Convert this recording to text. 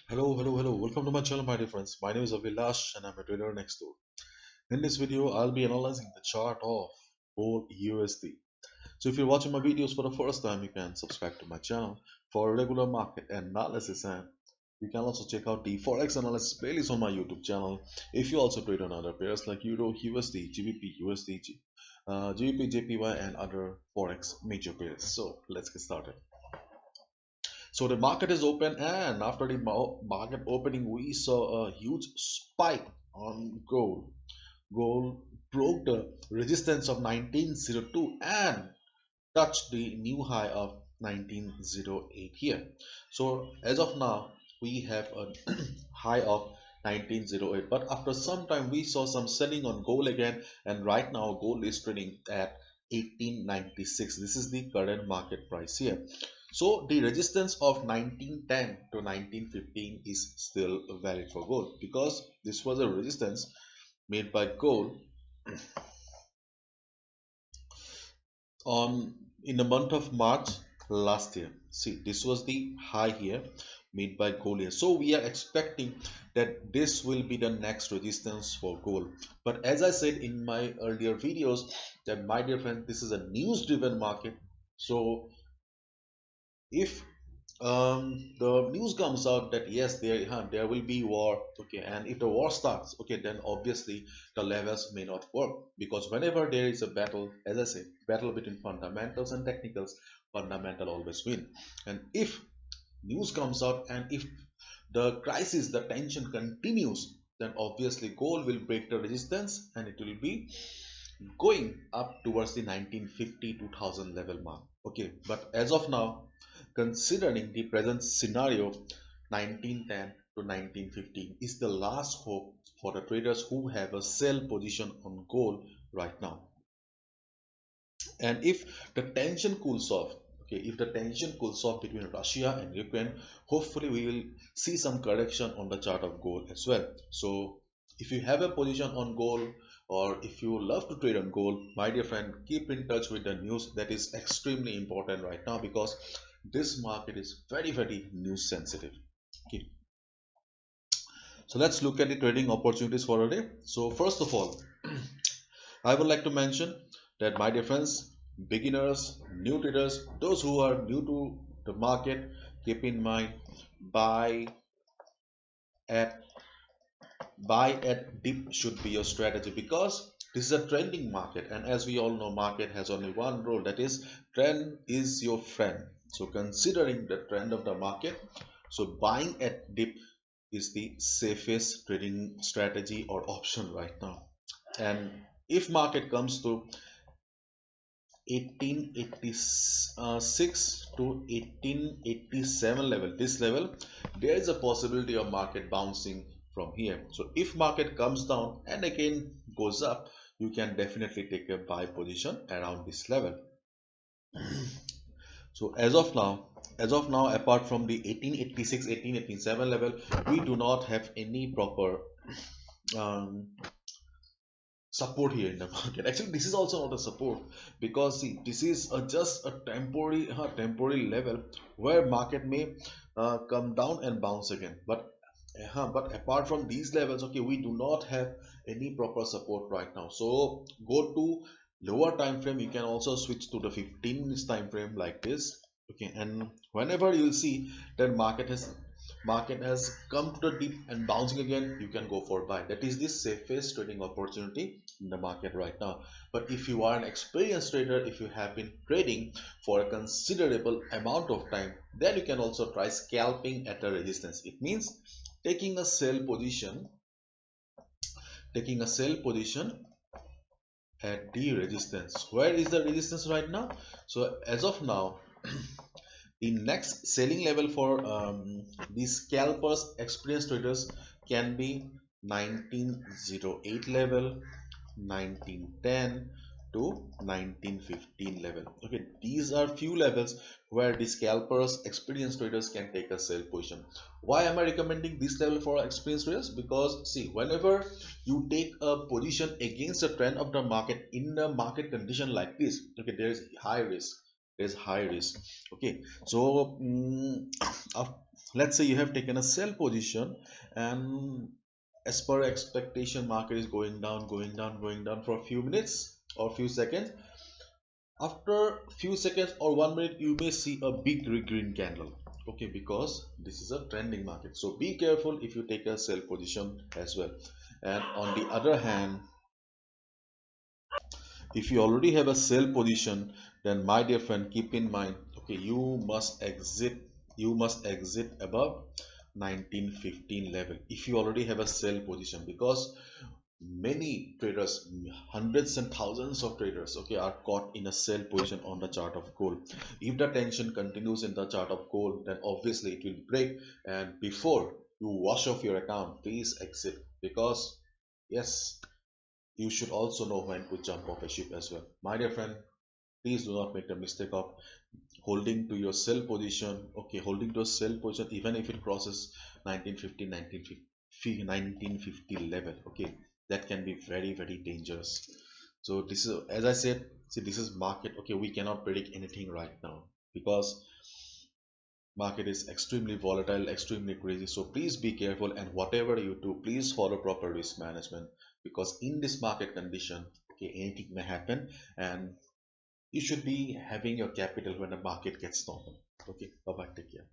Hello. Welcome to my channel, my dear friends. My name is Avilash and I'm a trader next door. In this video, I'll be analyzing the chart of gold USD. So if you're watching my videos for the first time, you can subscribe to my channel for regular market analysis, and you can also check out the Forex analysis playlist on my YouTube channel. If you also trade on other pairs like Euro, USD, GBP, USD, GBP, JPY, and other Forex major pairs. So let's get started. So the market is open, and after the market opening, we saw a huge spike on gold. Gold broke the resistance of 1902 and touched the new high of 1908 here. So as of now, we have a high of 1908. But after some time, we saw some selling on gold again, and right now gold is trading at 1896. This is the current market price here. So the resistance of 1910 to 1915 is still valid for gold, because this was a resistance made by gold on in the month of March last year. See, this was the high here made by gold here. So we are expecting that this will be the next resistance for gold. But as I said in my earlier videos, that my dear friend, this is a news driven market. So if the news comes out that yes, there will be war, okay, and if the war starts, okay, then obviously the levels may not work, because whenever there is a battle, as I say, battle between fundamentals and technicals, fundamental always win. And if news comes out, and if the crisis, the tension continues, then obviously gold will break the resistance and it will be going up towards the 1950 2000 level mark. Okay, but as of now, considering the present scenario, 1910 to 1915 is the last hope for the traders who have a sell position on gold right now. And if the tension cools off, okay, if the tension cools off between Russia and Ukraine, hopefully we will see some correction on the chart of gold as well. So if you have a position on gold, or if you love to trade on gold, my dear friend, keep in touch with the news. That is extremely important right now, because this market is very news sensitive. Okay, so let's look at the trading opportunities for a day. So first of all, I would like to mention that, my dear friends, beginners, new traders, those who are new to the market, keep in mind, buy at buy at dip should be your strategy, because this is a trending market, and as we all know, market has only one rule, that is trend is your friend. So considering the trend of the market, so buying at dip is the safest trading strategy or option right now. And if market comes to 1886 to 1887 level, this level, there is a possibility of market bouncing from here. So if market comes down and again goes up, you can definitely take a buy position around this level. So as of now, apart from the 1886 1887 level, we do not have any proper um, support here in the market. Actually, this is also not a support, because see, this is just a temporary level where market may come down and bounce again. But apart from these levels, okay, we do not have any proper support right now. So go to lower time frame. You can also switch to the 15 minutes time frame like this. Okay, and whenever you'll see that market has come to the dip and bouncing again, you can go for buy. That is the safest trading opportunity in the market right now. But if you are an experienced trader, if you have been trading for a considerable amount of time, then you can also try scalping at a resistance. It means taking a sell position at the resistance. Where is the resistance right now? So as of now, the next selling level for these scalpers, experienced traders, can be 1908 level, 1910 to 1915 level. Okay, these are few levels where the scalpers, experienced traders, can take a sell position. Why am I recommending this level for experienced traders? Because see, whenever you take a position against the trend of the market in a market condition like this, okay, there is high risk. Okay, so Let's say you have taken a sell position, and as per expectation market is going down, going down, going down for a few minutes or few seconds. After few seconds or 1 minute, you may see a big green candle. Okay, because this is a trending market, so be careful if you take a sell position as well. And on the other hand, if you already have a sell position, then my dear friend, keep in mind, okay, you must exit above 1915 level if you already have a sell position, because many traders, hundreds and thousands of traders, okay, are caught in a sell position on the chart of gold. If the tension continues in the chart of gold, then obviously it will break, and before you wash off your account, please exit, because yes, you should also know when to jump off a ship as well. My dear friend, please do not make the mistake of holding to your sell position. Okay, holding to a sell position even if it crosses 1950, 1950 level. Okay, that can be very, very dangerous. So this is, as I said, see, this is market. Okay, we cannot predict anything right now because market is extremely volatile, extremely crazy. So please be careful, and whatever you do, please follow proper risk management, because in this market condition, okay, anything may happen, and you should be having your capital when the market gets normal. Okay, bye bye, take care.